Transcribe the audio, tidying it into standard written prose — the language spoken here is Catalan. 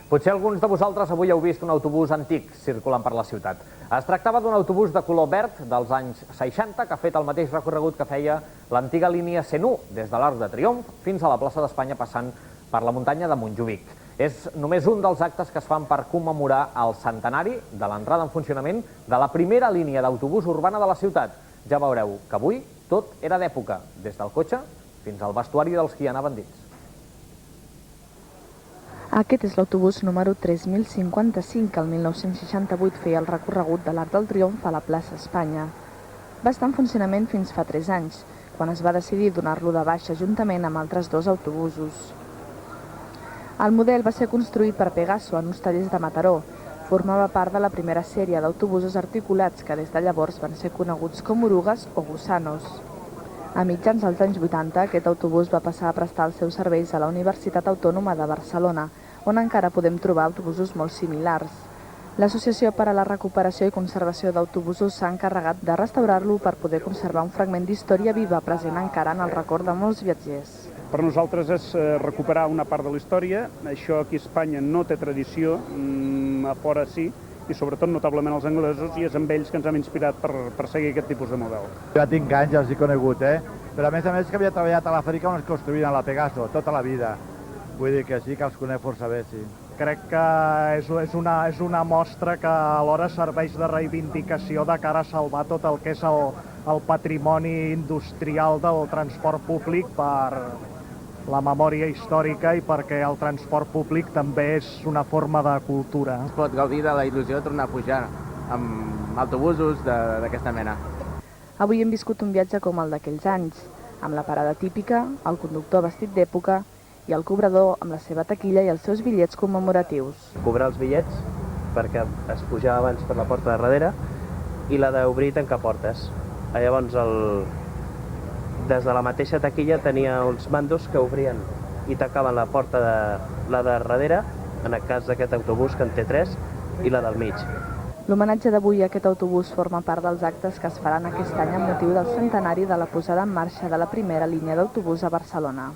Potser alguns de vosaltres avui heu vist un autobús antic circulant per la ciutat. Es tractava d'un autobús de color verd dels anys 60 que ha fet el mateix recorregut que feia l'antiga línia 101 des de l'Arc de Triomf fins a la plaça d'Espanya passant per la muntanya de Montjuïc. És només un dels actes que es fan per commemorar el centenari de l'entrada en funcionament de la primera línia d'autobús urbana de la ciutat. Ja veureu que avui tot era d'època, des del cotxe fins al vestuari dels qui hi anaven dins. Aquest és l'autobús número 3055 que el 1968 feia el recorregut de l'Arc del Triomf a la plaça Espanya. Va estar en funcionament fins fa 3 anys, quan es va decidir donar-lo de baixa juntament amb altres 2 autobusos. El model va ser construït per Pegaso en uns tallers de Mataró. Formava part de la primera sèrie d'autobusos articulats que des de llavors van ser coneguts com orugues o gusanos. A mitjans dels anys 80, aquest autobús va passar a prestar els seus serveis a la Universitat Autònoma de Barcelona, on encara podem trobar autobusos molt similars. L'Associació per a la Recuperació i Conservació d'Autobusos s'ha encarregat de restaurar-lo per poder conservar un fragment d'història viva present encara en el record de molts viatgers. Per nosaltres és recuperar una part de la història. Això aquí a Espanya no té tradició, a fora sí, i sobretot notablement els anglesos, i és amb ells que ens hem inspirat per seguir aquest tipus de model. Jo tinc anys, els he conegut, però a més que havia treballat a la fàbrica on es construïen la Pegaso, tota la vida. Vull dir que sí, que els conec força bé, sí. Crec que és una mostra que alhora serveix de reivindicació de cara a salvar tot el que és el patrimoni industrial del transport públic per la memòria històrica i perquè el transport públic també és una forma de cultura. Es pot gaudir de la il·lusió de tornar a pujar amb autobusos d'aquesta mena. Avui hem viscut un viatge com el d'aquells anys, amb la parada típica, el conductor vestit d'època i el cobrador amb la seva taquilla i els seus bitllets commemoratius. Cobrar els bitllets perquè es pujava abans per la porta de darrere i la d'obrir i tancar portes. Llavors des de la mateixa taquilla tenia uns mandos que obrien i tancaven la porta de la de darrere, en el cas d'aquest autobús que en té 3, i la del mig. L'homenatge d'avui a aquest autobús forma part dels actes que es faran aquest any amb motiu del centenari de la posada en marxa de la primera línia d'autobús a Barcelona.